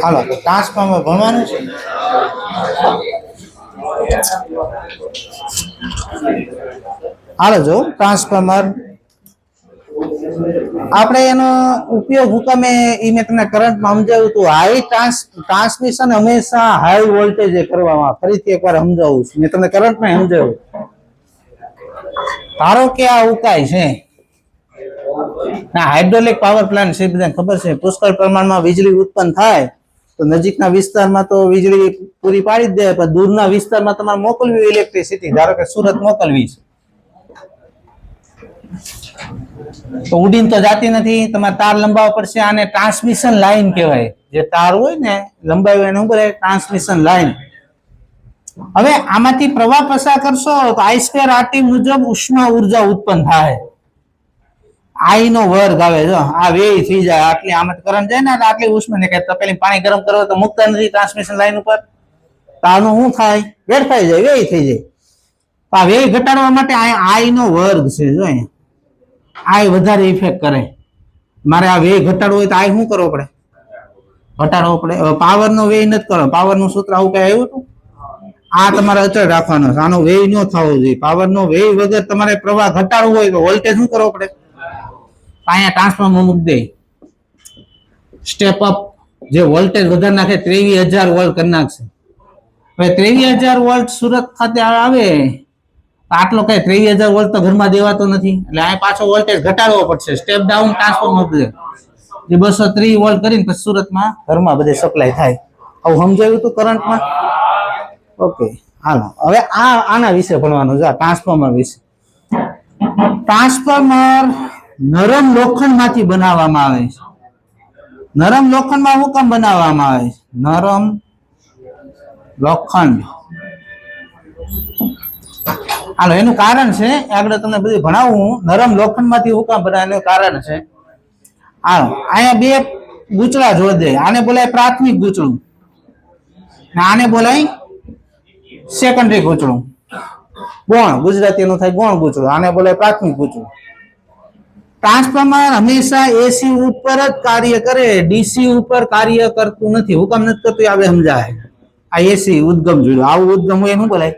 હાલો transformer ભણવાનું છે. હાલો જો ટ્રાન્સફોર્મર આપણે એનો ઉપયોગ હુકમે ઈ મેં તમને કરંટમાં સમજાવ્યું હતું. હાઈ ટ્રાન્સમિશન હંમેશા હાઈ વોલ્ટેજે કરવામાં. ફરીથી એકવાર સમજાવું છું, મેં તમને કરંટમાં સમજાવ્યું. ધારો કે આ ઉકાઈ છે ના, હાઇડ્રોલિક પાવર પ્લાન્ટ છે, બધાને ખબર છે. પુષ્કળ પ્રમાણમાં વીજળી ઉત્પન્ન થાય તો નજીકના વિસ્તારમાં તો વીજળી પૂરી પાડી જ દે, પણ દૂરના વિસ્તારમાં તમારે મોકલવી ઇલેક્ટ્રિસિટી, ધારો કે સુરત મોકલવી છે તો ઉડીને તો જાતી નથી, તમારે તાર લંબાવવા પડશે. આને ટ્રાન્સમિશન લાઈન કહેવાય. જે તાર હોય ને લંબાવ્યો એને શું કહેવાય? Transmission line. હવે આમાંથી પ્રવાહ પસાર કરશો તો I2RT મુજબ ઉષ્મા ઉર્જા ઉત્પન્ન થાય. I નો વર્ગ આવે, જો આ વેય થઈ જાય, આટલી આમાંથી કરંટ જાય ને આટલી ઉષ્મા ને કે તપેલી પાણી ગરમ કરો તો મુકતા નથી ટ્રાન્સમિશન લાઈન ઉપર, તો આનું શું થાય? વેડફાઈ જાય, વેય થઈ જાય. આ વેય ઘટાડવા માટે I નો વર્ગ છે, જો I વધારે ઇફેક્ટ કરે. મારે આ વેય ઘટાડવો હોય તો I શું કરવો પડે? ઘટાડવો પડે. હવે પાવર નો વેય નથી કરો, પાવર નું સૂત્ર આવું કઈ આવ્યું હતું? આ તમારે અચળ રાખવાનો છે, આનો વેય ન થવો જોઈએ. પાવર નો વેય વગર તમારે પ્રવાહ ઘટાડવો હોય તો વોલ્ટેજ શું કરવો પડે? અહીંયા ટ્રાન્સફોર્મર મૂકી દે, સ્ટેપ અપ, જે વોલ્ટેજ વધારે નાખે 23,000 વોલ્ટ કરી નાખશે. હવે 23,000 વોલ્ટ સુરત ખાતે આવે, આટલો કઈ 23,000 વોલ્ટ તો ઘરમાં દેવાતો નથી, એટલે આ પાછો વોલ્ટેજ ઘટાડવો પડશે. સ્ટેપ ડાઉન ટ્રાન્સફોર્મર મૂકી દે, જે 230 વોલ્ટ કરીને પછી સુરતમાં ઘરમાં બધે સપ્લાય થાય. આવું સમજાયું હતું કરંટમાં? ઓકે, હાલો હવે આના વિશે ભણવાનું છે, ટ્રાન્સફોર્મર વિશે. ટ્રાન્સફોર્મર નરમ લોખંડ માંથી બનાવવામાં આવે છે. નરમ લોખંડમાં શું કામ બનાવવામાં આવે છે? નરમ લોખંડ, હાલો એનું કારણ છે, આગળ તમને બધું ભણાવું. નરમ લોખંડ માંથી શું કામ બનાવે એનું કારણ છે. હાલો અહીંયા બે ગૂંચળા જોડે દે, આને બોલાય પ્રાથમિક ગૂંચળું, આને બોલાય સેકન્ડરી ગૂંચળું. ગૌણ ગુજરાતી નું થાય ગૌણ ગૂંચળું, આને બોલાય પ્રાથમિક ગૂંચળું. ટ્રાન્સફોર્મર હંમેશા એસી ઉપર જ કાર્ય કરે, ડીસી ઉપર કાર્ય કરતું નથી. હુકમ નથી કરતું, આવે સમજાય. આ એસી ઉદ્ગમ જોયું, આવું ઉદ્ગમ હોય એનું બોલાય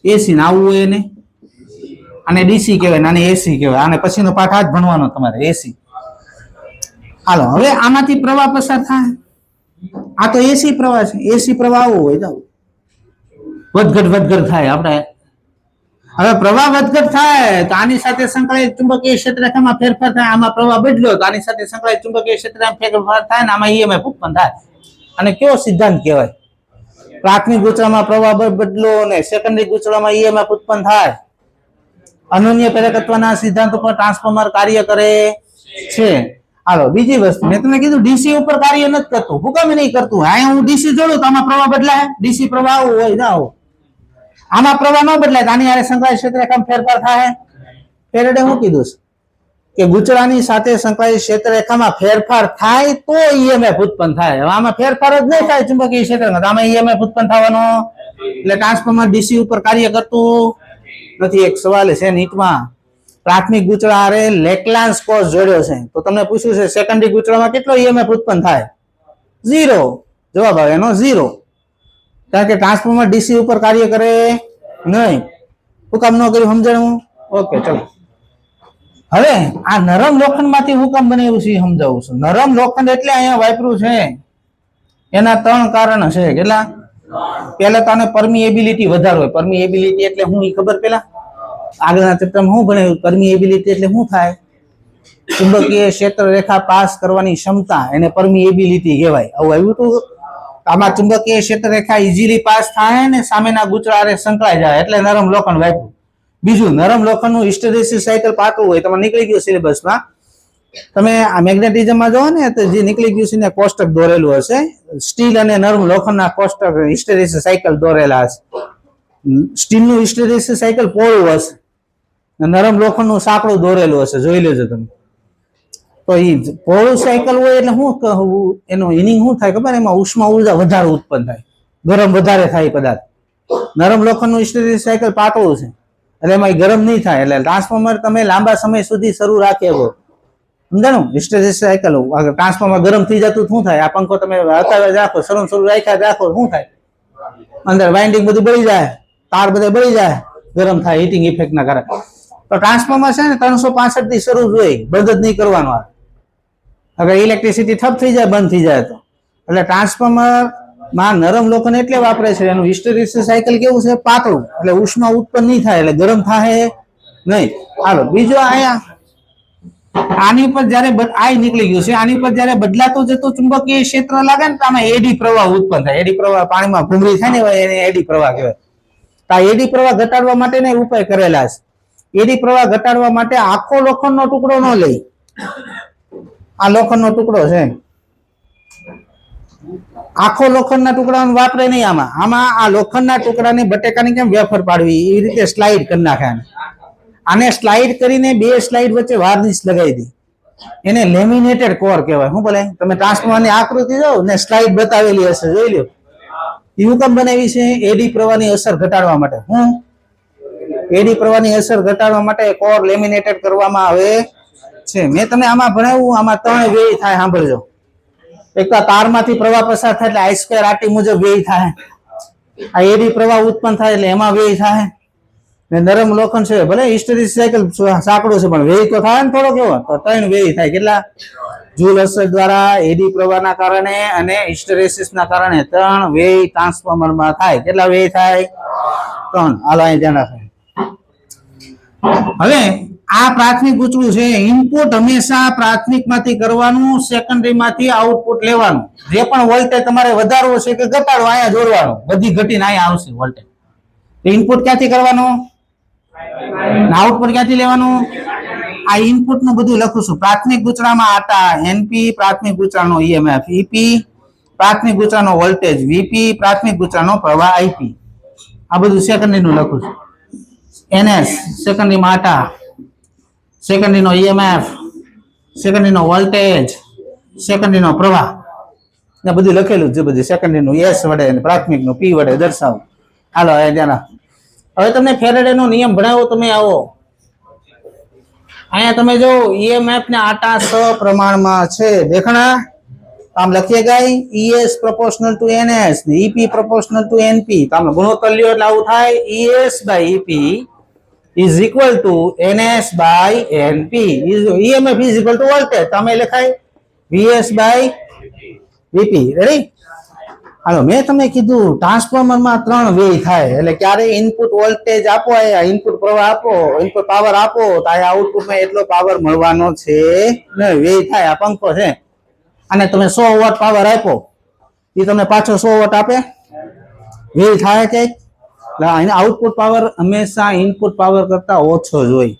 એસી, ને આવું હોય એને આને ડીસી કહેવાય, આને એસી કહેવાય. આને પછીનો પાઠ આ જ ભણવાનો તમારે, એસી. હાલો હવે આમાંથી પ્રવાહ પસાર થાય, આ તો એસી પ્રવાહ છે. એસી પ્રવાહ આવો હોય, જાવ વધઘટ થાય. આપણે હવે પ્રવાહ વધઘટ થાય તો આની સાથે સંકળાયેલ ચુંબકીય ક્ષેત્રરેખામાં ફેરફાર થાય. આમાં પ્રવાહ બદલ્યો તો આની સાથે સંકળાયેલ ચુંબકીય ક્ષેત્રમાં ફેરફાર થાય ને આમાં EMF ઉત્પન્ન થાય. અને કયો સિદ્ધાંત કહેવાય? પ્રાથમિક ગૂંચળામાં પ્રવાહ બદલો અને સેકન્ડરી ગૂંચળામાં EMF ઉત્પન્ન થાય. અનન્ય પ્રેરકત્વના સિદ્ધાંત ઉપર ટ્રાન્સફોર્મર કાર્ય કરે છે. હાલો બીજી વસ્તુ, મેં તમને કીધું ડીસી ઉપર કાર્ય નથી કરતું. હું કેમ નહીં કરતું? અહીંયા હું ડીસી જોડું તો આમાં પ્રવાહ બદલાય. ડીસી પ્રવાહ આવું હોય ના આવો, આમાં પ્રવાહ ન બદલાય. આની હારે સંકળાયેલ ક્ષેત્રરેખામાં ફેરફાર થાય. ફેરેડે શું કીધું કે ગૂંચળાની સાથે સંકળાયેલ ક્ષેત્રરેખામાં ફેરફાર થાય તો EMF ઉત્પન્ન થાય. હવે આમાં ફેરફાર જ નહીં થાય ચુંબકીય ક્ષેત્રમાં, આમાં EMF ઉત્પન્ન થવાનો. એટલે ટ્રાન્સફોર્મર ડીસી ઉપર કાર્ય કરતું નથી. એક સવાલ છે નીટમાં, પ્રાથમિક ગૂંચળા હારે લેકલાન્સ કોષ જોડ્યો છે તો તમને પૂછ્યું છે સેકન્ડરી ગૂંચળામાં કેટલો EMF ઉત્પન્ન થાય? 0. જવાબ આવે એનો 0, કારણ કે ટ્રાન્સફોર્મર ડીસી ઉપર કાર્ય કરે નહીં. શું કામ ન કર્યું સમજાણું? ઓકે ચલો. હવે આ નરમ લોખંડ માંથી હું કામ બનાવ્યું છે એ સમજાવું છું. નરમ લોખંડ એટલે અહીંયા વાપર્યું છે એના 3 કારણ છે. કેટલા? પહેલા તો આને પરમિએબિલિટી વધારે હોય. પરમિએબિલિટી એટલે હું એ ખબર? પેલા આગળના ચેપ્ટરમાં હું ભણાવ્યું? પરમિએબિલિટી એટલે શું થાય? ચુંબકીય ક્ષેત્ર રેખા પાસ કરવાની ક્ષમતા, એને પરમિએબિલિટી કહેવાય. આવું આવ્યું હતું. આમાં ચુંબકીય ક્ષેત્ર રેખા ઇઝીલી પાસ થાય ને સામેના ગૂંચળા સંકળાઈ જાય, એટલે નરમ લોખંડ વાપર્યું. બીજું, નરમ લોખંડનું હિસ્ટેરેસિસ સાયકલ પાતળું હોય. તમે નીકળી ગયું સિલેબસમાં, તમે આ મેગ્નેટિઝમમાં જોવો ને તો જે નીકળી ગયું છે ને કોષ્ટક દોરેલું હશે. સ્ટીલ અને નરમ લોખંડના કોષ્ટક હિસ્ટેરેસિસ સાયકલ દોરેલા હશે. સ્ટીલનું હિસ્ટેરેસિસ સાયકલ પહોળું હશે, નરમ લોખંડનું સાંકડું દોરેલું હશે. જોઈ લેજો તમે. તો એ પહોળું સાયકલ હોય એટલે શું કહું, એનું ઇનિંગ શું થાય ખબર? એમાં ઉષ્મા ઉર્જા વધારે ઉત્પન્ન થાય, ગરમ વધારે થાય પદાર્થ. નરમ લોખંડનું હિસ્ટેરેસિસ સાયકલ પાતળું છે એટલે એમાં ગરમ નહીં થાય. એટલે ટ્રાન્સફોર્મર તમે લાંબા સમય સુધી શરૂ રાખી શકો. સમજાણું? Hysteresis cycle. ટ્રાન્સફોર્મર ગરમ થઈ જતું શું થાય? આ પંખો તમે હટાવે રાખો, શરૂ રાખ્યા રાખો, શું થાય? અંદર વાઇન્ડિંગ બધું બળી જાય, તાર બધા બળી જાય, ગરમ થાય હીટિંગ ઇફેક્ટ ના કારણે. તો ટ્રાન્સફોર્મર છે ને 365 થી શરૂ જ હોય, બંધ જ નહીં કરવાનો. અગર ઇલેક્ટ્રિસિટી ઠપ થઈ જાય, બંધ થઈ જાય તો. એટલે ટ્રાન્સફોર્મર માં નરમ લોખંડ એટલે વાપરે છે, એનું હિસ્ટેરેસિસ સાયકલ કેવું છે? પાતળું, એટલે ઉષ્મા ઉત્પન્ન નહીં થાય, એટલે ગરમ થાય નહીં. હાલો બીજો અહીંયા આની પર જયારે આ નીકળી ગયું છે, આની પર જયારે બદલાતો જતો ચુંબકીય ક્ષેત્ર લાગે ને તો આમાં એડી પ્રવાહ ઉત્પન્ન થાય. એડી પ્રવાહ પાણીમાં ભૂંગળી થાય ને એને એડી પ્રવાહ કહેવાય. આ એડી પ્રવાહ ઘટાડવા માટે ને ઉપાય કરેલા છે. એડી પ્રવાહ ઘટાડવા માટે આખો લોખંડનો ટુકડો ન લઈ, આ લોખંડનો ટુકડો છે, આખો લોખંડના ટુકડા વાપરે નહીં. આમાં આ લોખંડના ટુકડાની બટેકાની કેમ વેફર પાડવી એ રીતે સ્લાઇડ કરી નાખે. આને સ્લાઇડ કરીને બે સ્લાઇડ વચ્ચે વાર્નિશ લગાવી દી, એને લેમિનેટેડ કોર કહેવાય. શું બોલે? તમે ટ્રાન્સફોર્મરની આકૃતિ જો ને સ્લાઇડ બતાવેલી હશે, જોઈ લો. એવું કામ બનાવી છે? એડી પ્રવાહની અસર ઘટાડવા માટે. હું એડી પ્રવાહની અસર ઘટાડવા માટે કોર લેમિનેટેડ કરવામાં આવે છે. મેં તમને આમાં ભણાવ્યું, આમાં 3 વ્યય થાય, સાંભળજો. એક તો તારમાંથી પ્રવાહ પસાર થાય એટલે આઈ સ્ક્વેર આરટી મુજબ વ્યય થાય. આ એડી પ્રવાહ ઉત્પન્ન થાય એટલે એમાં વ્યય થાય. ને નરમ લોખંડ છે, ભલે હિસ્ટેરેસિસ સાયકલ સાંકડો છે પણ વ્યય તો થાય ને થોડો. કેવો? તો 3 વ્યય થાય. કેટલા? જૂલ અસર દ્વારા, એડી પ્રવાહના કારણે અને હિસ્ટેરેસિસના કારણે 3 વ્યય ટ્રાન્સફોર્મરમાં થાય. કેટલા વ્યય થાય? 3. હાલો અહીં ધ્યાન રાખો. હવે આ પ્રાથમિક ગૂંચળું છે. ઇનપુટ હંમેશા પ્રાથમિક માંથી કરવાનું, સેકન્ડરી માંથી આઉટપુટ લેવાનું. જે પણ વોલ્ટેજ તમારે વધારવો છે કે ઘટાડવો, અહીંયા જોડવાનું. બધી ઘટીને અહીંયા આવશે વોલ્ટેજ. ઇનપુટ ક્યાંથી કરવાનું, આઉટપુટ ક્યાંથી લેવાનું? આ ઇનપુટ નું બધું લખું છું. પ્રાથમિક ગૂંચળામાં આટા એનપી, પ્રાથમિક ગૂંચળાનો ઈએમએફ ઈપી, પ્રાથમિક ગૂંચળાનો વોલ્ટેજ વીપી, પ્રાથમિક ગૂંચળાનો પ્રવાહ આઈપી. આ બધું સેકન્ડરી નું લખું છું. એનએસ સેકન્ડરી માં આટા, સેકન્ડરી નો ઈએમએફ, સેકન્ડરી નો વોલ્ટેજ, સેકન્ડરી નો પ્રવાહ, ને બધું લખેલું છે. બધી સેકન્ડરી નું એસ વડે અને પ્રાથમિક નું પી વડે દર્શાવો. હાલો હવે તમને ફેરેડે નો નિયમ ભણાવો. તમે આવો અહીંયા, તમે જો ઈએમએફ ને આટા સપ્રમાણમાં છે. દેખણા આમ લખીએ ગઈ ઈએસ પ્રોપોર્શનલ ટુ એનએસ ને ઈપી પ્રોપોર્શનલ ટુ એનપી. તો આમ ગુણોત્તર લ્યો એટલે આવું થાય. ES by EP is equal to ns by np. EMF is equal to voltage. તમે લખાય vs by vp. રેડી? હાલો મેં તમને કીધું ટ્રાન્સફોર્મરમાં 3 વ્યય થાય. એટલે ક્યારે ઇનપુટ વોલ્ટેજ આપો, ઇનપુટ પ્રવાહ આપો, ઇનપુટ પાવર આપો તો આ આઉટપુટમાં એટલો પાવર મળવાનો છે ને વ્યય થાય. આ પંખો છે, અને તમે 100 વોટ પાવર આપો, એ તમને પાછો 100 વોટ આપે? વ્યય થાય કે? આઉટપુટ પાવર હંમેશા ઇનપુટ પાવર કરતા ઓછો જ હોય.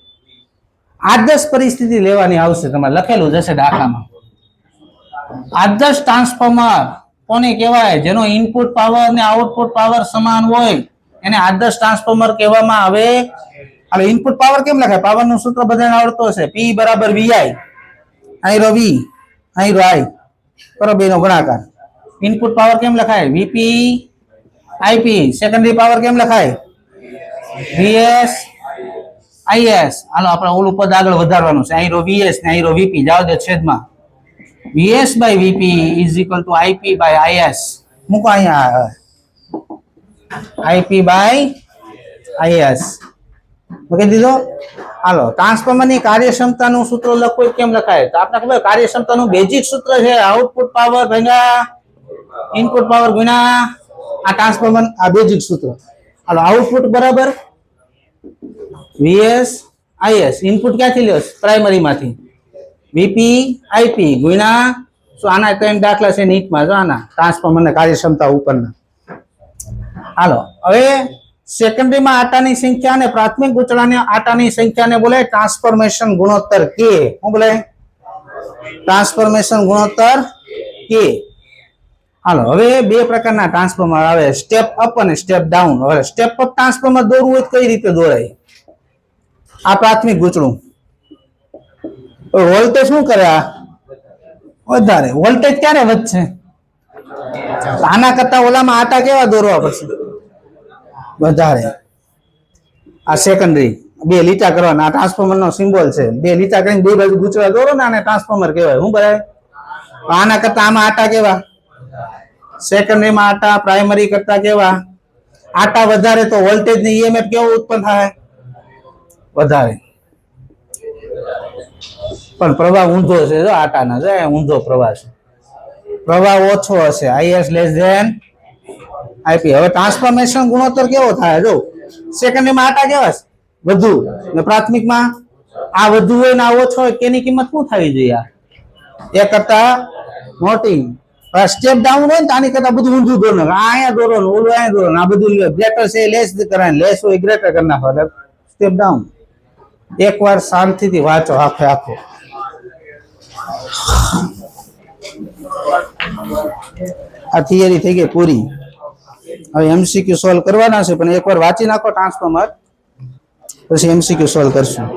આદર્શ પરિસ્થિતિ લેવાની આવશે, તમારે લખેલું જશે દાખલામાં. આદર્શ ટ્રાન્સફોર્મર કોને કહેવાય? જેનો ઇનપુટ પાવર ને આઉટપુટ પાવર સમાન હોય એને આદર્શ ટ્રાન્સફોર્મર કહેવામાં આવે. હવે ઇનપુટ પાવર કેમ લખાય? પાવર નું સૂત્ર બધાને આવડતો હશે. P બરાબર VI, અહીં રો V, અહીં રો I, કરો બેનો ગુણાકાર. ઇનપુટ પાવર કેમ લખાય? VP IP. સેકન્ડરી પાવર કેમ લખાય? VS IS. હાલો આપણે ઓલું પદ આગળ વધારવાનું છે. અહીં રો VS ને અહીં રો VP, જાવ દે છેદમાં. VS by VP is equal to IP by IS. મૂકો અહીંયા IP by IS મૂકી દીધો. હાલો ટ્રાન્સફોર્મરની કાર્યક્ષમતાનું સૂત્ર લખવું કેમ લખાય? તો આપણે ખબર કાર્યક્ષમતાનું બેઝિક સૂત્ર છે આઉટપુટ પાવર ભાગ્યા ઇનપુટ પાવર ગુણ્યા આ ટ્રાન્સફોર્મર, આ બેઝિક સૂત્ર. હાલો આઉટપુટ બરાબર VS IS. ઇનપુટ ક્યાંથી લ્યો? પ્રાઇમરી માંથી. VP IP ગુણ્યા શું? આના 3 દાખલા છે નીટમાં, જો આના ટ્રાન્સફોર્મરની કાર્યક્ષમતા ઉપરના. હાલો હવે સેકન્ડરીમાં આટાની સંખ્યા અને પ્રાથમિક ગૂંચળાની આટાની સંખ્યાને બોલાય ટ્રાન્સફોર્મેશન ગુણોત્તર કે. શું બોલાય? ટ્રાન્સફોર્મેશન ગુણોત્તર કે. હાલો હવે 2 પ્રકારના ટ્રાન્સફોર્મર આવે, સ્ટેપ અપ અને સ્ટેપ ડાઉન. હવે સ્ટેપ અપ ટ્રાન્સફોર્મર દોરવું હોય કઈ રીતે દોરાય? આ પ્રાથમિક ગૂંચળું વોલ્ટેજ શું કરે? આ વધારે. વોલ્ટેજ ક્યારે વધશે? આના કરતા ઓલામાં આટા કેવા દોરવા પડશે? વધારે. આ સેકન્ડરી. બે લીટા કરવાના. આ ટ્રાન્સફોર્મર નો સિમ્બોલ છે. બે લીટા કરીને બે બાજુ ગૂંચવા દોરો ને આને ટ્રાન્સફોર્મર કહેવાય. શું બરાબર? આના કરતા આમાં આટા કેવા? સેકન્ડરીમાં આટા, પ્રાઇમરી કરતા કેવા? આટા વધારે તો વોલ્ટેજ ની ઈએમએફ કેવો ઉત્પન્ન થાય? વધારે. પણ પ્રવાહ ઊંધો છે. જો આટાના જો ઊંધો પ્રવાહ છે. પ્રવાહ ઓછો હશે. IS less than IP. હવે ટ્રાન્સફોર્મેશન ગુણોત્તર કેવો થાય? જો સેકન્ડરીમાં આટા કેવા છે? વધુ. ને પ્રાથમિકમાં આ વધુ હોય ને આ ઓછો હોય, કેની કિંમત શું થવી જોઈએ? એ કરતા મોટી. સ્ટેપ ડાઉન હોય ને તો આની કરતા બધું ઊંધું દોરો. આ અહીંયા દોરો, ઓલું અહીંયા દોરો, આ બધું ગ્રેટર છે લેસ કરાય, લેસ હોય ગ્રેટર કરી નાખો. એટલે સ્ટેપ ડાઉન. એકવાર શાંતિથી વાંચો આખે આખો. આ થિયરી થઈ ગઈ પૂરી. હવે એમસીક્યુ સોલ્વ કરવાના છે, પણ એકવાર વાંચી નાખો ટ્રાન્સફોર્મર, પછી એમસીક્યુ સોલ્વ કરશું.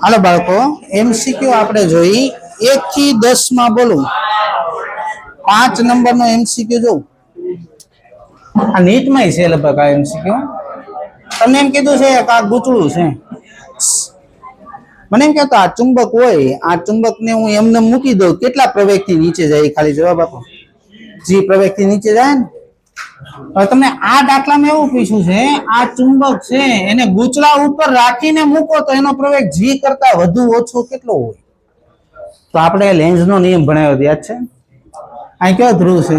હાલો બાળકો, એમસીક્યુ આપણે જોઈ 1 થી 10 માં બોલું 5 નંબર નો એમસીક્યુ જોઉં. આ નીટમાં છે લગભગ આ એમસીક્યુ. તમને એમ કીધું છે કે આ ગૂંચળું છે. મને એમ કહેતો આ ચુંબક હોય, આ ચુંબક ને હું એમને મૂકી દઉં, કેટલા પ્રવેગથી નીચે જાય ખાલી જવાબ આપો. જી પ્રવેગથી નીચે જાય ને હવે તમને આ દાખલામાં એવું પૂછ્યું છે, આ ચુંબક છે એને ગૂંચળા ઉપર રાખીને મૂકો તો એનો પ્રવેગ જી કરતા વધુ ઓછો કેટલો હોય? તો આપણે લેન્ઝનો નિયમ ભણાવ્યો યાદ છે? અહીં કયો ધ્રુવ છે,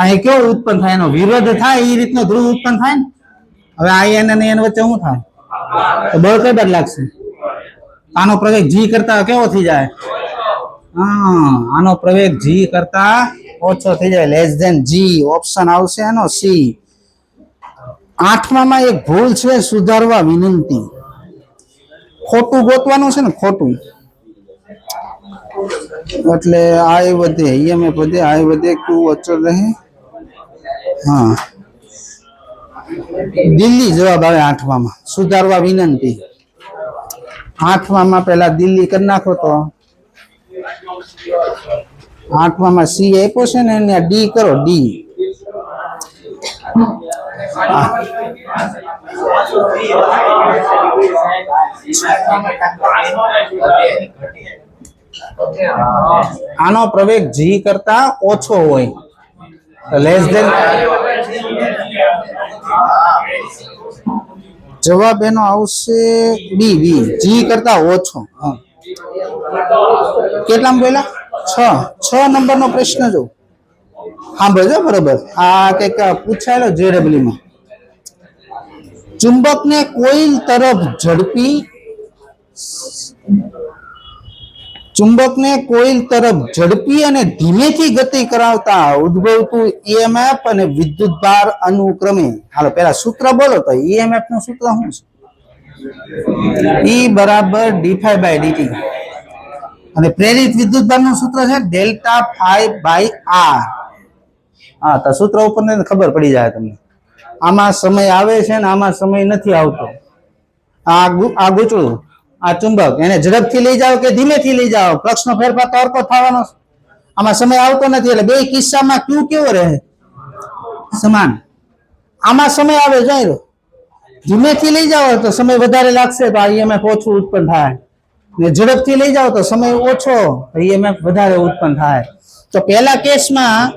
અહીં કેવો ઉત્પન્ન થાય, એનો વિરોધ થાય એ રીતનો ધ્રુવ ઉત્પન્ન થાય ને. હવે આ એન અને એન વચ્ચે શું થાય? તો બળ કઈ બાજુ લાગશે? આનો પ્રવેગ જી કરતા કેવો થઈ જાય? હા, આનો પ્રવેગ જી કરતા ઓછો થઈ જાય, લેસ ધેન જી. ઓપ્શન આવશે એનો સી. 8માં એક ભૂલ છે, સુધારવા વિનંતી. ખોટું ગોતવાનું છે ને, ખોટું. એટલે આય વધે, ઈએમએફ વધે, આય વધે, ક્યુ અચળ રહે. હા, દિલ્હી જવાબ આવે 8માં. સુધારવા વિનંતી. 8માં પેલા દિલ્હી કરી નાખો તો 8માં સી આપ્યો છે ને, એને ડી કરો, ડી. આનો પ્રવેગ જી કરતા ઓછો હોય, લેસ ધેન. જવાબ એનો આવશે બી, બી, જી કરતા ઓછો. કેટલામાં બોલા? 6 નંબરનો પ્રશ્ન જો સાંભળજો બરોબર. આ કઈક પૂછાયેલો JEE માં. ચુંબકને કોઇલ તરફ ઝડપી, ચુંબકને કોઇલ તરફ ઝડપી અને ધીમેથી ગતિ કરાવતા ઉદ્ભવતું ઈએમએફ અને વિદ્યુતભાર અનુક્રમે. હાલો પેલા સૂત્ર બોલો તો ઈએમએફ નું સૂત્ર શું છે? E બરાબર d∅dt. અને પ્રેરિત વિદ્યુતભાર નું સૂત્ર છે ડેલ્ટા ફાઈ બાય આર. હા, તો સૂત્ર ઉપર ને ખબર પડી જાય તમને. આમાં સમય આવે છે ને આમાં સમય નથી આવતો. આ ગૂંચળું, આ ચુંબક, એને ઝડપથી લઈ જાઓ કે ધીમેથી લઈ જાઓ, ફ્લક્સનો ફેરફાર તો હરખો થવાનો. આમાં સમય આવતો નથી, એટલે બે કિસ્સામાં ક્યુ કેવો રહે? સમાન. આમાં સમય આવે જાય, ધીમેથી લઈ જાઓ તો સમય વધારે લાગશે, તો આ ઈએમએફ ઓછું ઉત્પન્ન થાય, ને ઝડપથી લઈ જાઓ તો સમય ઓછો, ઈએમએફ વધારે ઉત્પન્ન થાય. તો પેલા કેસમાં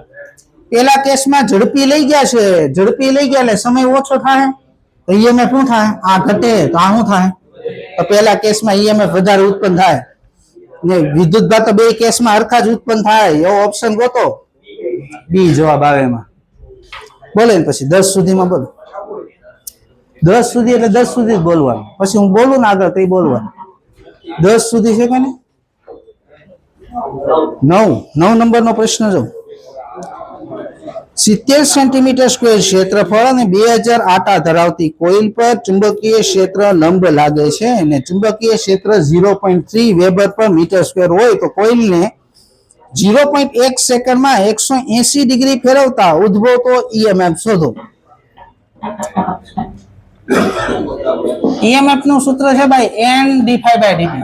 ઝડપી લઈ ગયા છે, ઝડપી લઈ ગયા એટલે સમય ઓછો થાય, તો ઈએમએફ શું થાય? આ ઘટે, તો આ શું થાય? તો પેલા કેસમાં ઈએમએફ વધારે ઉત્પન્ન થાય, ને વિદ્યુતભાર તો બે કેસમાં હરખા જ ઉત્પન્ન થાય. એવો ઓપ્શન ગોતો, બી જવાબ આવે એમાં. બોલે ને પછી 10 સુધીમાં બોલો. 10 સુધી એટલે 10 સુધી જ બોલવાનું, પછી હું બોલું ને આગળ તો બોલવાનું. 10 સુધી છે કે ને? 9 નંબરનો પ્રશ્ન જો. 70 સેન્ટીમીટર સ્ક્વેર ક્ષેત્રફળ અને 2000 આટા ધરાવતી કોઇલ પર ચુંબકીય ક્ષેત્ર લંબ લાગે છે અને ચુંબકીય ક્ષેત્ર 0.3 વેબર પર મીટર સ્ક્વેર હોય તો કોઇલને 0.1 સેકન્ડમાં 180 ડિગ્રી ફેરવતા ઉદ્ભવતો ઈએમએફ શોધો. ઈએમએફ નું સૂત્ર છે ભાઈ n d∅dt.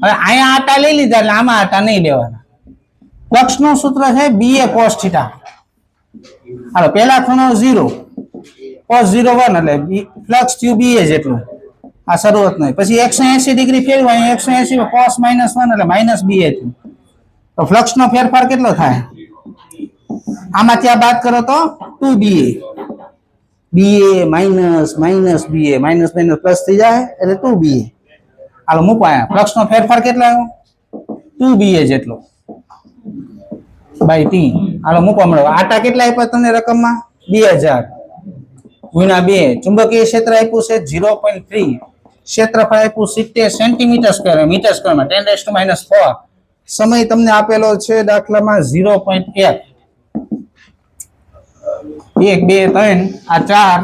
હવે અહીંયા આટા લઈ લીધા એટલે આમાં આટા નહીં લેવાના. ફ્લક્સ નું સૂત્ર છે ba cos θ. હાલો પહેલા ખૂણો 0 cos 0 1 એટલે ફ્લક્સ થયું ba જેટલું. આ શરૂઆત નહીં, પછી 180 ડિગ્રી ફેરવા, 180 cos -1 એટલે -ba થયું. તો ફ્લક્સ નો ફેરફાર કેટલો થાય? આમાંથી આ બાદ કરો તો 2ba. Minus ba, minus plus થઈ જાય એટલે 2ba. હાલો મૂકો, આયા ફ્લક્સ નો ફેરફાર કેટલો આવ્યો? 2ba જેટલો બાય t. હાલો મૂકો મળો. આટા કેટલા આપ્યા તમને રકમમાં? 2000 ગુણ્યા 2. ચુંબકીય ક્ષેત્ર આપ્યું છે 0.3, ક્ષેત્રફળ આપ્યું 70 સેન્ટીમીટર સ્ક્વેર, મીટર સ્ક્વેરમાં 10⁻⁴. સમય તમને આપેલો છે દાખલામાં 0.1. 1 2 3 આ 4,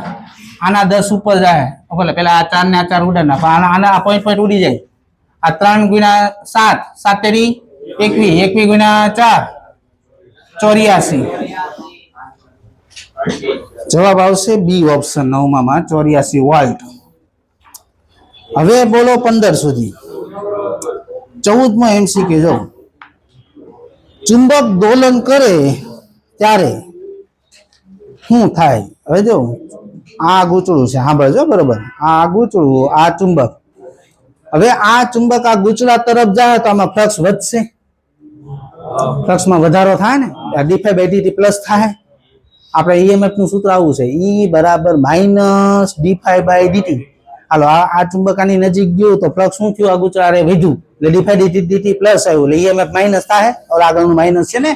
આના 10 ઉપર જાય, ભલે પેલા આ 4 ને આ 4 ઉડાડ નાખો, આના આ પોઈન્ટ ઉડી જાય. આ 3 ગુણ્યા 7, 7 તેરી 21, 21 ગુણ્યા 4 84. જવાબ આવશે બી ઓપ્શન 9માં 84 વોલ્ટ. હવે બોલો 15 સુધી. 14મો એમસીક્યુ જો. ચુંબક દોલન કરે ત્યારે શું થાય? હવે જો આ ગૂંચળું છે, સાંભળજો બરોબર. આ ગૂંચળું, આ ચુંબક. હવે આ ચુંબક આ ગૂંચળા તરફ જાય તો આમાં ફ્લક્સ વધશે, ફ્લક્સમાં વધારો થાય ને, d∅dt પ્લસ થાય. આપણે ઈએમએફ નું સૂત્ર આવું છે, ઈ બરાબર માઇનસ ડી બાય ડીટી. હાલો આ ચુંબક આની નજીક ગયું તો ફ્લક્સ શું થયું, આ ગુચરારે વધ્યું એટલે ડી બાય ડીટી પ્લસ આવ્યું એટલે ઈએમએફ માઇનસ થાય, ઓર આગળનું માઇનસ છે ને.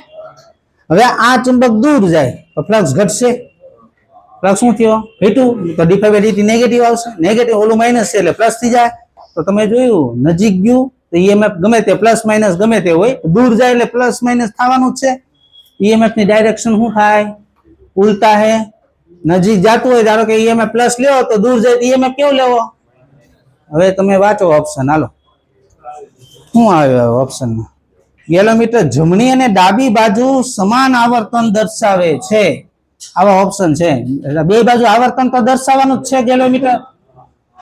હવે આ ચુંબક દૂર જાય તો ફ્લક્સ ઘટશે, ફ્લક્સ શું થયો ઘટ્યું તો ડી બાય ડીટી નેગેટિવ આવશે, નેગેટિવ ઓલું માઇનસ છે એટલે પ્લસ થઈ જાય. તો તમે જોયું નજીક ગયું તો ઈએમએફ ગમે તે પ્લસ માઇનસ ગમે તે હોય, દૂર જાય એટલે પ્લસ માઇનસ થવાનું જ છે. ઈએમએફ ની ડાયરેક્શન શું થાય, ઉલટા હે. નજીક જતું હોય ધારો કે ઈએમએફ પ્લસ લેવો તો દૂર જાય તો ઈએમએફ કેવો લેવો. હવે તમે વાંચો ઓપ્શન, હાલો શું આવે ઓપ્શનમાં, ગેલોમીટર જમણી અને ડાબી બાજુ સમાન આવર્તન દર્શાવે છે, આવા ઓપ્શન છે. એટલે બે બાજુ આવર્તન તો દર્શાવવાનું જ છે ગેલોમીટર.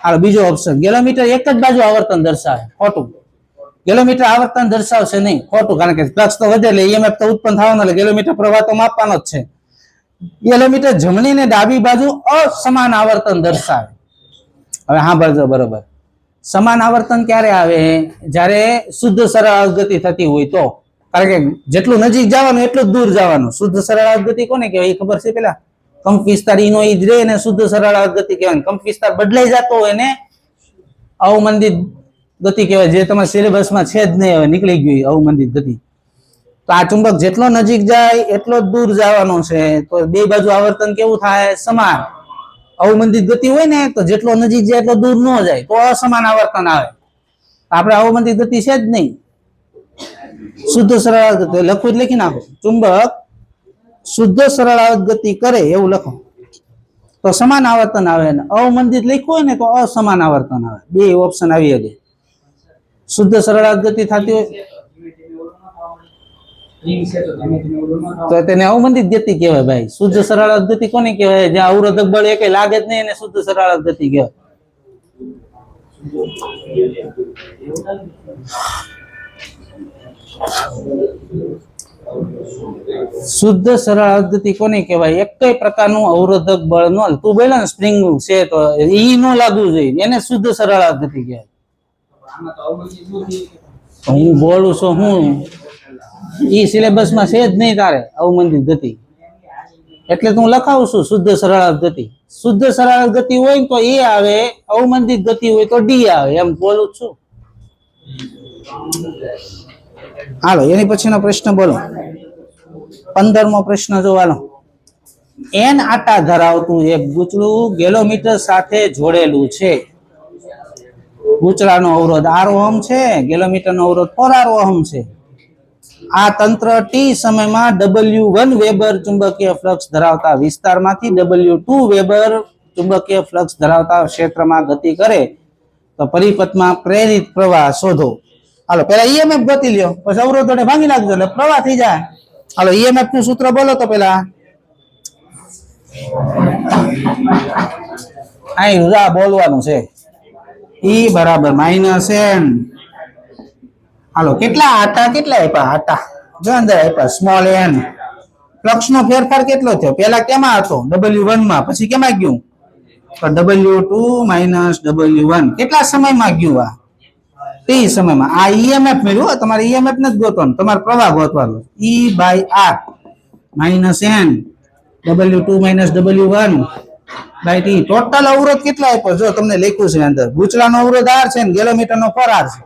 હાલો બીજો ઓપ્શન, ગેલોમીટર એક જ બાજુ આવર્તન દર્શાવે, ખોટું. ગેલોમીટર આવર્તન દર્શાવશે નહીં, ખોટું, કારણ કે ફ્લક્સ તો વધે એટલે ઈએમએફ તો ઉત્પન્ન થવાનો એટલે ગેલોમીટર પ્રવાહ તો માપવાનો જ છે. ગેલોમીટર જમણી ને ડાબી બાજુ અસમાન આવર્તન દર્શાવે. હવે સાંભળજો બરોબર, સમાન આવર્તન ક્યારે આવે, જ્યારે શુદ્ધ સરળ ગતિ થતી હોય તો. કારણ કે જેટલું નજીક જવાનું એટલું જ દૂર જવાનું. શુદ્ધ સરળ ગતિ કોને કહેવાય ખબર છે, પેલા કંપ વિસ્તાર ઈનો ઈ જ રહે ને શુદ્ધ સરળ ગતિ કહેવાય. કંપ વિસ્તાર બદલાઈ જતો હોય ને અવમંદિત ગતિ કહેવાય, જે તમારા સિલેબસમાં છે જ નહીં, હવે નીકળી ગયું અવમંદિત ગતિ. તો આ ચુંબક જેટલો નજીક જાય એટલો જ દૂર જવાનો છે, તો બે બાજુ આવર્તન કેવું થાય, સમાન. અવમંદિત ગતિ હોય ને તો જેટલો નજીક જાય એટલો દૂર ન જાય તો અસમાન આવર્તન આવે. આપણે અવમંદિત ગતિ છે જ નહીં, શુદ્ધ સરળ ગતિ લખવું જ લખી નાખો, ચુંબક શુદ્ધ સરળ ગતિ કરે એવું લખો તો સમાન આવર્તન આવે, ને અવમંદિત લખ્યું હોય ને તો અસમાન આવર્તન આવે. બે ઓપ્શન આવી ગયા. શુદ્ધ સરળ ગતિ થતી હોય તો તેને અવમંદિત ગતિ કહેવાય ભાઈ. શુદ્ધ સરળ ગતિ કોને કહેવાય, જ્યાં અવરોધક બળ એકે લાગે જ નહીં એને શુદ્ધ સરળ ગતિ કહેવાય. શુદ્ધ સરળ ગતિ કોને કહેવાય, એક કઈ પ્રકારનું અવરોધક બળ નો, તું બોલે ને સ્પ્રિંગ છે તો ઈ નો લાગવું જોઈએ, એને શુદ્ધ સરળ ગતિ કહેવાય. હું બોલું છું હું ઈ સિલેબસ માં છે જ નહીં તારે અવમંદિત ગતિ, એટલે હું લખાવું છું શુદ્ધ સરળ ગતિ. શુદ્ધ સરળ ગતિ હોય તો એ આવે, અવમંદિત ગતિ હોય તો ડી આવે, એમ બોલું છું. હાલો એની પછીનો પ્રશ્ન બોલો, 15મો પ્રશ્ન જો. હાલો, એન આટા ધરાવતું એક ગૂંચળું ગેલોમીટર સાથે જોડેલું છે. ગૂંચળાનો અવરોધ R ઓહમ છે, ગેલોમીટરનો અવરોધ 4R ઓહમ છે. આ તંત્ર ટી સમયમાં W1 વેબર ચુંબકીય ફ્લક્સ ધરાવતા વિસ્તારમાંથી W2 વેબર ચુંબકીય ફ્લક્સ ધરાવતા ક્ષેત્રમાં ગતિ કરે તો પરિપથમાં પ્રેરિત પ્રવાહ શોધો. હાલો પેલા ઈએમએફ ગતિ લ્યો, પછી અવરોધોને ભાંગી નાખજો એટલે પ્રવાહ થઈ જાય. હાલો ઈએમએફ નું સૂત્ર બોલો તો પેલા અહીં બોલવાનું છે, ઈ બરાબર માઇનસ એન. હાલો કેટલા આટા, કેટલા આપ્યા આટા જો અંદર આપ્યા, સ્મોલ એન. ફ્લક્સ નો ફેરફાર કેટલો થયો, પેલા કેમાં હતો W1 માં, પછી કેમાં ગયું તો W2 માઇનસ W1. કેટલા સમયમાં ગયું આ, t સમયમાં. આ ઈએમએફ મેળવ્યું, તમારે ઈએમએફ નથી ગોતવાનું, તમારે પ્રવાહ ગોતવાનો. E by R minus N W2 minus W1 by T. Total અવરોધ કેટલા આપ્યો જો તમને લખ્યું છે અંદર, ગૂંચળાનો અવરોધ R છે ને ગેલોમીટરનો 4R છે.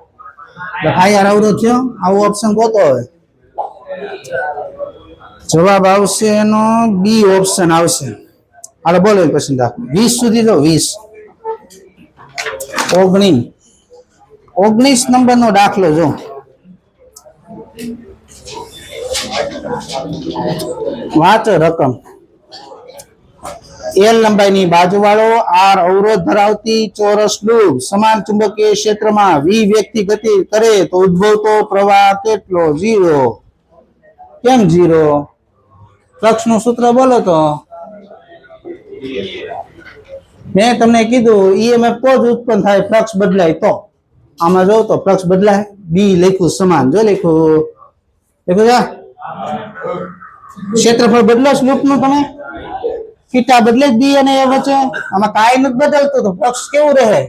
આર અવરોધ થયો, આવો ઓપ્શન ગોતો. હવે જવાબ આવશે એનો બી ઓપ્શન આવશે. હાલો બોલો પછી 20 સુધી જો, 20 19 નંબર નો દાખલો જો. વાંચો રકમ. L લંબાઈની બાજુવાળો R અવરોધ ધરાવતી ચોરસ લૂપ સમાન ચુંબકીય ક્ષેત્રમાં V વ્યક્તિ ગતિ કરે તો ઉદ્ભવતો પ્રવાહ કેટલો, 0. કેમ 0? ફ્લક્સ નું સૂત્ર બોલો તો. મેં તમને કીધું ઈએમએફ તો જ ઉત્પન્ન થાય, ફ્લક્સ બદલાય તો. આમાં જો તો ફ્લક્સ બદલાય, બી લખ્યું સમાન, જો લખ્યું ક્ષેત્રફળ બદલો લૂપ નું, તમે થીટા બદલે બી અને એ વચ્ચે, આમાં કાંઈ નથી બદલતું તો ફ્લક્સ કેવું રહે,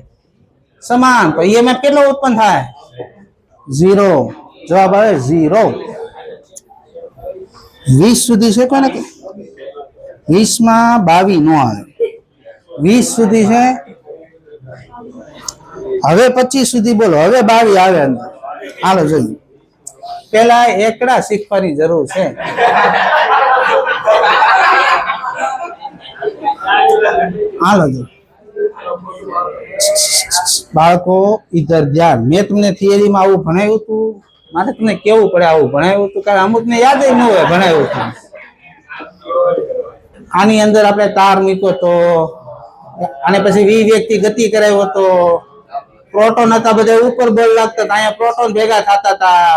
સમાન. તો ઈએમએફ કેટલો ઉત્પન્ન થાય, 0. જવાબ આવે 0. 20 સુધી છે કોને, 20 માં 22 નો આવે, 20 સુધી છે, હવે 25 સુધી બોલો, હવે 22 આવે અંદર. હાલો જોઈએ, પેલા એકડા શીખવાની જરૂર છે. હાલો જો બાળકો ઇધર ધ્યાન, મેં તમને થિયરીમાં આવું ભણાવ્યું હતું, મારે તમને કેવું પડે આવું ભણાવ્યું હતું, કારણ અમુક ને યાદ ન હોય ભણાવ્યું હતું. આની અંદર આપણે તાર મૂક્યો તો, અને પછી વ્યક્તિ ગતિ કરાવ્યો તો, પ્રોટોન હતા બધા ઉપર બળ લાગતા, અહીંયા પ્રોટોન ભેગા થતા હતા,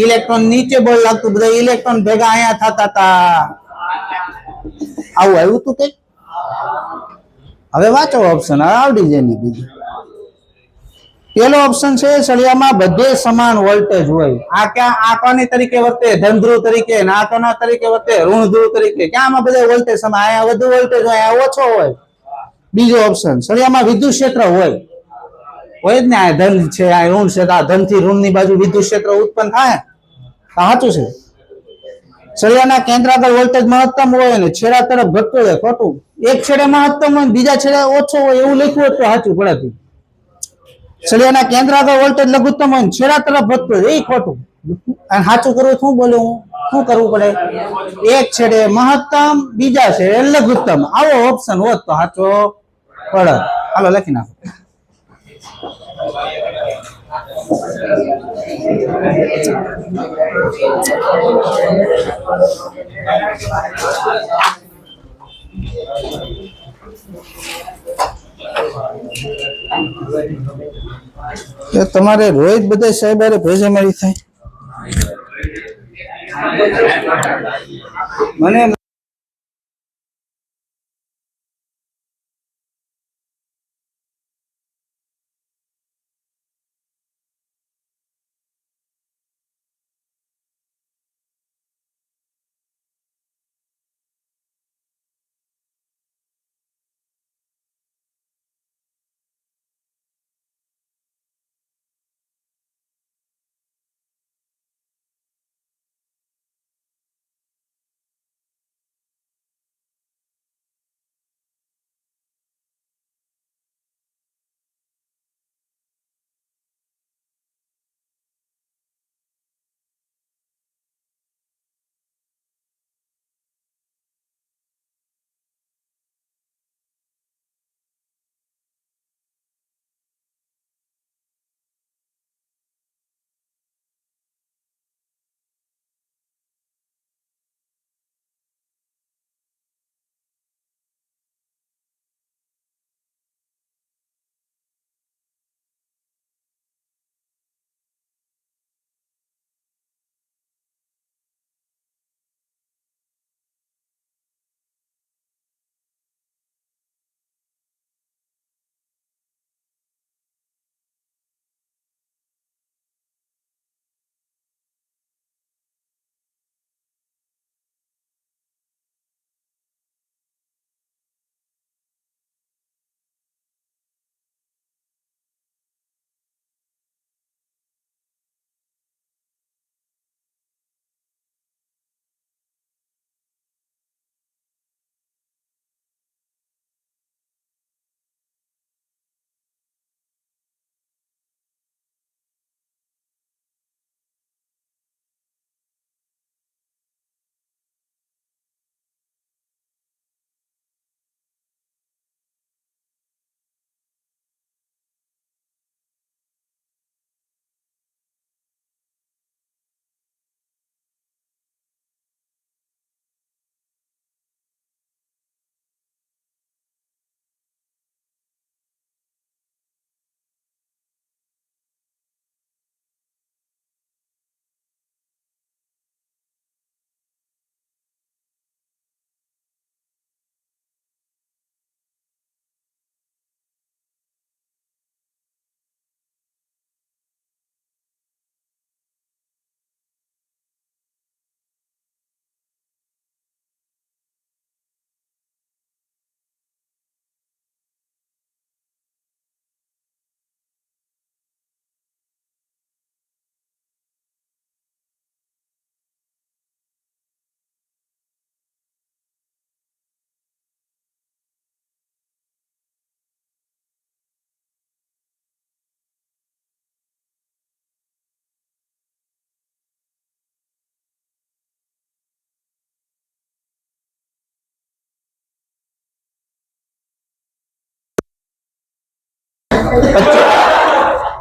ઇલેક્ટ્રોન નીચે બળ લાગતું, બધા ઇલેક્ટ્રોન ભેગા અહીંયા થતા હતા. આવું આવ્યું હતું કઈ? હવે વાંચો ઓપ્શન, આવડી જાય ને બીજું. પેલો ઓપ્શન છે સળિયામાં બધે સમાન વોલ્ટેજ હોય. આ ક્યાં આકાની તરીકે વર્તે, ધન ધ્રુવ તરીકે, અને આ કોના તરીકે વર્તે, ઋણ ધ્રુવ તરીકે. ક્યાં આમાં બધા વોલ્ટેજ સમાન, અહીંયા વધુ વોલ્ટેજ હોય, અહીંયા ઓછો હોય. બીજો ઓપ્શન, સળિયામાં વિદ્યુત ક્ષેત્ર હોય. હોય જ ને, આ ધન છે, આ ઋણ છે, આ ધન થી ઋણ ની બાજુ વિદ્યુત ક્ષેત્ર ઉત્પન્ન થાય. સાચું છે. સળિયાના કેન્દ્ર આગળ વોલ્ટેજ મહત્તમ હોય ને છેડા તરફ ઘટતો હોય, ખોટું. એક છેડે મહત્તમ હોય, બીજા છેડે ઓછો હોય, એવું લખ્યું હોય તો સાચું પડે. સળિયાના કેન્દ્ર આગળ વોલ્ટેજ લઘુત્તમ હોય, છેડા તરફ વધતો હોય, એ ખોટું. અને સાચું કરવું શું બોલું હું, શું કરવું પડે? એક છેડે મહત્તમ, બીજા છેડે લઘુત્તમ. આવો ઓપ્શન હોત તો સાચો પડે. હાલો લખી નાખો. તમારે રોજ બધા સાહેબ ભેજા મારી થાય મને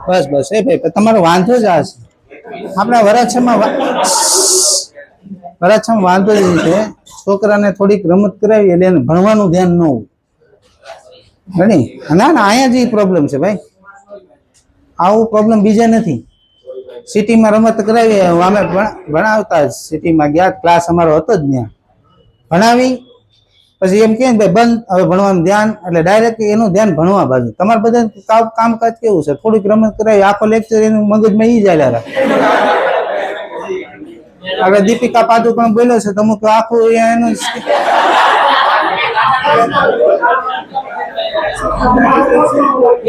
બસ બસ એ ભાઈ તમારો વાંધો જ આ છે. આપણા વરાછામાં વાંધો જ છે, છોકરાને થોડીક રમત કરાવી એટલે એને ભણવાનું ધ્યાન ન હોય. ના ના અહીંયા જ પ્રોબ્લેમ છે ભાઈ, આવું પ્રોબ્લેમ બીજા નથી. સિટીમાં રમત કરાવી, અમે ભણાવતા સિટીમાં ગયા, ક્લાસ અમારો હતો જ ત્યાં, ભણાવી પછી એમ કે ભાઈ બંધ, હવે ભણવાનું ધ્યાન, એટલે ડાયરેક્ટ એનું ધ્યાન ભણવા બાજુ. તમારે બધા કામકાજ કેવું છે? થોડીક રમત કરાવી, આખો લેક્ચર એનું મગજમાં ઈ જાય. હવે દીપિકા પાદુકોણ બોલ્યો છે, તમે આખું એનું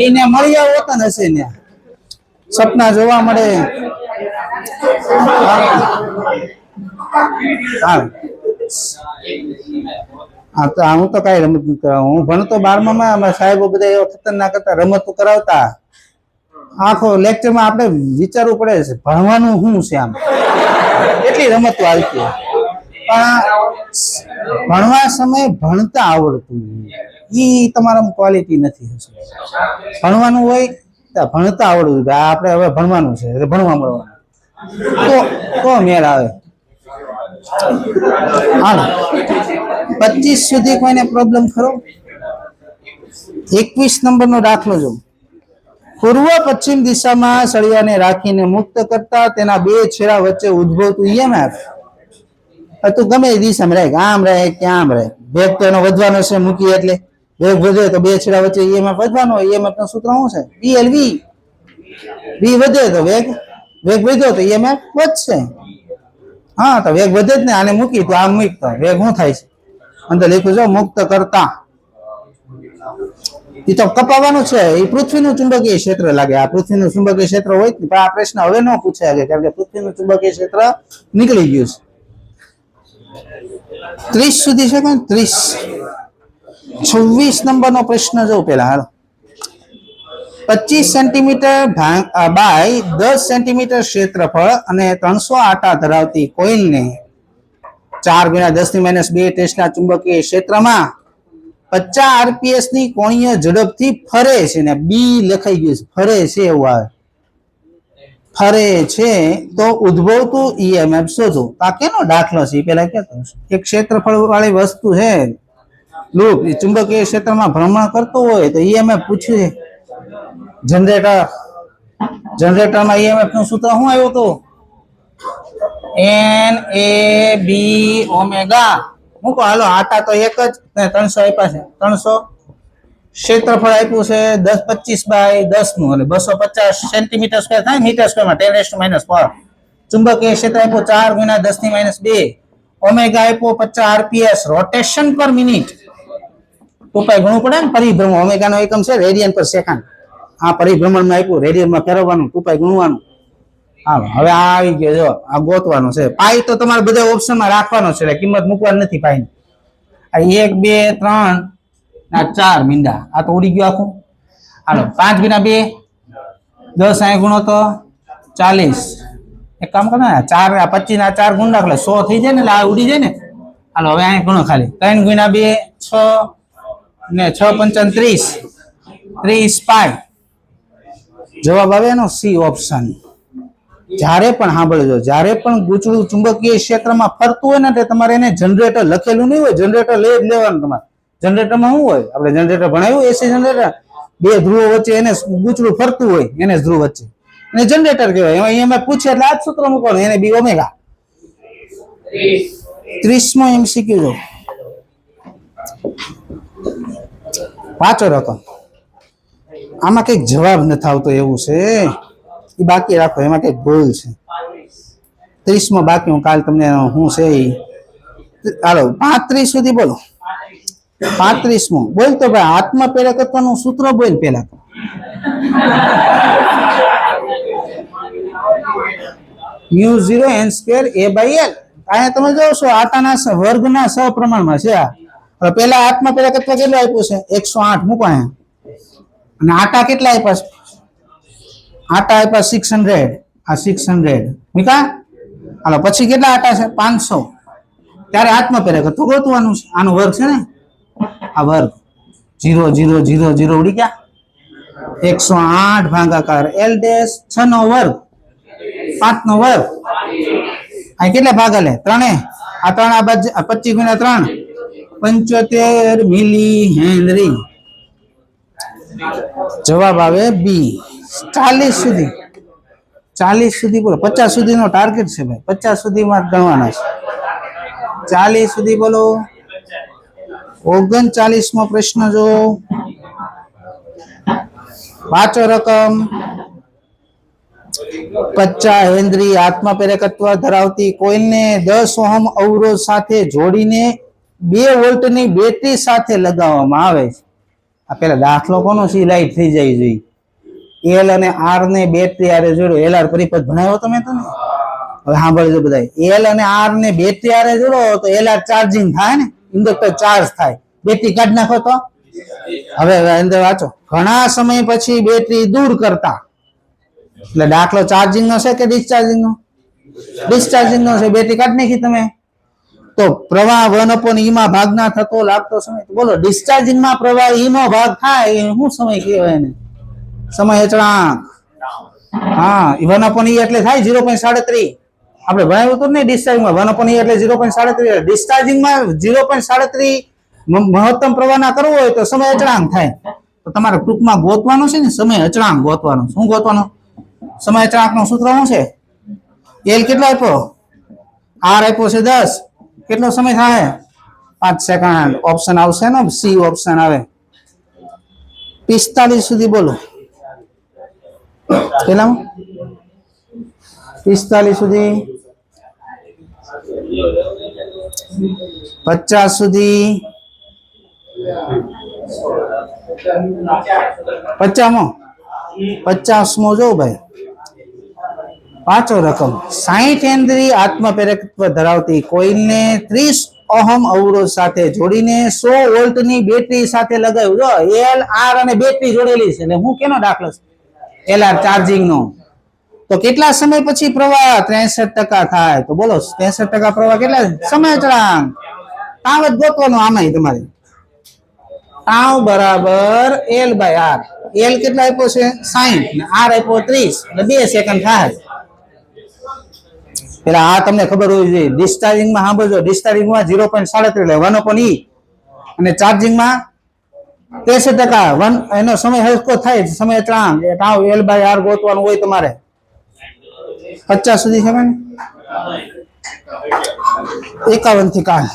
એને મળી આવો હોતા ને હશે ત્યાં, સપના જોવા મળે. હા તો હું તો કઈ રમત નથી કરાવું. હું ભણતો 12માં અમારા સાહેબો બધા એવા ખતરનાક હતા, રમતો કરાવતા. આખો લેક્ચરમાં આપણે વિચારવું પડે છે ભણવાનું શું છે, આમ એટલી રમતો આવતી. પણ ભણવા સમયે ભણતા આવડતું, ઈ તમારામાં ક્વોલિટી નથી. ભણવાનું હોય ત્યાં ભણતા આવડવું, આપણે હવે ભણવાનું છે એટલે ભણવા મળવાનું, તો મેળ આવે. હાલ 25 સુધી કોઈને પ્રોબ્લેમ ખરો? 21 નંબરનો દાખલો જો. પૂર્વ પશ્ચિમ દિશામાં સળિયાને રાખીને મુક્ત કરતા તેના બે છેડા વચ્ચે ઉદ્ભવતું ઈએમએફ, તું ગમે એ દિશામાં રહે, આમ રહે કે આમ રહે, વેગ તો એનો વધવાનો છે, મૂકી એટલે વેગ વધે તો બે છેડા વચ્ચે ઈએમએફ વધવાનો. ઈએમએફ નું સૂત્ર શું છે? BLV. વી વધે તો વેગ વધ્યો તો ઈએમએફ વધશે. હા તો વેગ વધે જ ને, આને મૂકી તો આમ મૂકતો વેગ શું થાય છે? અંદર લખ્યું છે મુક્ત કરતા. એ તો કપાવાનું છે, એ પૃથ્વીનું ચુંબકીય ક્ષેત્ર લાગે. આ પૃથ્વીનું ચુંબકીય ક્ષેત્ર હોય ને, પણ આ પ્રશ્ન હવે ન પૂછાય, કારણ કે પૃથ્વીનું ચુંબકીય ક્ષેત્ર નીકળી ગયું છે. 30 સુધી છે કે 30. 26 નંબરનો પ્રશ્ન જો પેલા, હાલો. 25 સેન્ટીમીટર બાય 10 સેન્ટીમીટર ક્ષેત્રફળ અને 300 આટા ધરાવતી કોઇલને 4 × 10⁻² ટેસ્લા ચુંબકીય ક્ષેત્રમાં 50 RPS ની કોણીય ઝડપથી ફરે છે, ને બી લખાઈ ગયું છે, ફરે છે એવું આવે, ફરે છે તો ઉદ્ભવતું ઈએમએફ શોધો. આ કેનો દાખલો છે એ પેલા કહેતો. એક ક્ષેત્રફળ વાળી વસ્તુ છે, લૂપ, એ ચુંબકીય ક્ષેત્રમાં ભ્રમણ કરતો હોય તો ઈએમએફ પૂછ્યું. જનરેટરમાં ઈએમએફ નું સૂત્ર શું આવ્યું હતું? NABω. મૂકો હાલો, આટા તો એક જ, 300 આપ્યા છે, 300 ક્ષેત્રફળ આપ્યું છે 10 25 બાય 10 નું, એટલે 250 સેન્ટીમીટર સ્ક્વેર થાય, મીટર સ્ક્વેરમાં 10⁻⁴. ચુંબકીય ક્ષેત્ર આપ્યું 4 × 10⁻². ઓમેગા આપ્યો 50 RPS રોટેશન પર મિનિટ. ઉપાય ઘણું પડે ને, પરિભ્રમણ ઓમેગા નો એકમ છે રેડિયન પર સેકન્ડ. આ પરિભ્રમણમાં આપ્યું, રેડિયનમાં ફેરવવાનું, ઉપાય ગુણવાનું. હા હવે આ આવી ગયો, જો આ ગોતવાનું છે. પાઈ તો તમારે બધા ઓપ્શનમાં રાખવાનો છે, એટલે કિંમત મૂકવાની નથી પાઈ. આ 1 2 3 આ 4 મીંડા, આ તો ઉડી ગયું આખું. હાલો 5 × 2 10, અહીં ગુણો તો 40. એક કામ કરો ને, 4 આ 25 ના 4 ગુણ નાખો, 100 થઈ જાય ને, એટલે આ ઉડી જાય ને. હાલો હવે અહીં ગુણો ખાલી 3 × 2 6 ને 6 × 5 30 પાઈ. જવાબ આવે એનો સી ઓપ્શન. જ્યારે પણ સાંભળજો, જ્યારે પણ ગૂંચળું ચુંબકીય ક્ષેત્રમાં ફરતું હોય ને, તે તમારે એને જનરેટર લખેલું નહીં હોય, જનરેટર લઈ જ લેવાનું તમારે. જનરેટરમાં શું હોય, આપણે જનરેટર ભણાવ્યું, એસી જનરેટર, બે ધ્રુવો વચ્ચે એને ગૂંચળું ફરતું હોય, એને ધ્રુવ વચ્ચે, એને જનરેટર કહેવાય. એમાં અહીંયા પૂછે એટલે આ જ સૂત્ર મૂકવાનું, એને બી ઓમેગા. 30મો MCQ જો, વાંચો રકમ. આમાં કઈક જવાબ નથી આવતો એવું છે, એ બાકી રાખો, એમાં કઈક ભૂલ છે. 30મો બાકી, હું કાલ તમને શું છે એ. હાલો 35 સુધી બોલો. 35મો બોલ તો ભાઈ, આત્મપ્રેરકત્વનું સૂત્ર બોલ પેલા. μ0n² A/L. અહીંયા તમે જોવો છો આટાના વર્ગના સપ્રમાણમાં છે. આ પેલા આત્મપ્રેરકત્વ કેટલું આપ્યું છે? 108 મૂકો અહીંયા. અને આટા કેટલા આપ્યા છે? આટા આપ્યા 600. આ 600 મૂકા. હાલો પછી કેટલા આટા છે? 500. ત્યારે આત્મપ્રેરકત્વ ગોતવાનું છે. આનો વર્ગ છે ને, આ વર્ગ 0 0 0 0 ઉડી ગયા. 108 ભાગાકાર L ડેશ 6 નો વર્ગ 5 નો વર્ગ આ કેટલા ભાગા લે ત્રણે આ ત્રણ આ બાજુ 25 ગુણ્યા 3 75 મિલી હેનરી જવાબ આવે બી 40 સુધી 40 સુધી બોલો 50 સુધીનો ટાર્ગેટ છે ભાઈ 50 સુધીમાં ગણવાના છે 40 સુધી બોલો 39મો પ્રશ્ન જો વાંચો રકમ 50 હેનરી આત્મા પ્રેરકત્વ ધરાવતી કોઇલને 10 ઓહમ અવરોધ સાથે જોડીને 2 વોલ્ટની બેટરી સાથે લગાવવામાં આવે છે આ પેલા દાખલો કોનો સી લાઈટ થઈ જાય જોઈએ એલ અને આર ને બેટરી આરે જોડો એલ આર પરિપથ ભણાવ્યો તમે તો ને હવે સાંભળજો બધા એલ અને આર ને બેટરી આરે જોડો તો એલ આર ચાર્જિંગ થાય ને ઇન્ડક્ટર ચાર્જ થાય બેટરી કાઢી નાખો તો હવે અંદર વાંચો ઘણા સમય પછી બેટરી દૂર કરતા એટલે દાખલો ચાર્જિંગ નો છે કે ડિસ્ચાર્જિંગ નો છે બેટરી કાઢી નાખી તમે તો પ્રવાહ 1/e માં ભાગના થતો લાગતો સમય બોલો ડિસ્ચાર્જિંગ માં પ્રવાહ e નો ભાગ થાય શું સમય કહેવાય એને સમય અચળાંક હા 1/e એટલે થાય 0.37 આપણે ભણાવ્યું તો ને ડિસ્ચાર્જિંગ માં 1/e એટલે 0.37 ડિસ્ચાર્જિંગ માં 0.37 મહત્તમ પ્રવાહ ના કરવો હોય તો સમય અચળાંક થાય તો તમારે ટૂંકમાં ગોતવાનો છે ને સમય અચળાંક ગોતવાનો શું ગોતવાનો સમય અચળાંક નું સૂત્ર શું છે એલ કેટલો આપ્યો આર આપ્યો છે 10 કેટલો સમય થાય 5 સેકન્ડ ઓપ્શન આવશે ને સી ઓપ્શન આવે 45 સુધી બોલો પેલા 45 સુધી 50 સુધી 50મો જો ભાઈ પાછો રકમ 60 હેનરી આત્મ પ્રેરકત્વ ધરાવતી કોઇલને 30 ઓહમ અવરોધ સાથે જોડીને 100 વોલ્ટની બેટરી સાથે લગાવ્યું જો એલ આર અને બેટરી જોડેલી છે એટલે હું કેનો દાખલો છે એલ આર ચાર્જિંગ નો તો કેટલા સમય પછી પ્રવાહ 63% થાય તો બોલો 63% પ્રવાહ કેટલા સમય અચળાંક તાવ જ ગોતવાનો આમાં તમારે તાવ બરાબર એલ બાય આર એલ કેટલા આપ્યો છે 60 ને આર આપ્યો 30 એટલે 2 સેકન્ડ થાય પેલા આ તમને ખબર હોવી જોઈએ ડિસ્ચાર્જિંગ માં સાંભળજો ડિસ્ચાર્જિંગ માં 0.37 એટલે 1/e અને ચાર્જિંગ માં 63% એનો સમય હરખો થાય સમય અચળાંક તાવ એલ બાય આર ગોતવાનું હોય તમારે 50 સુધી છે ને 51 થી કાઢ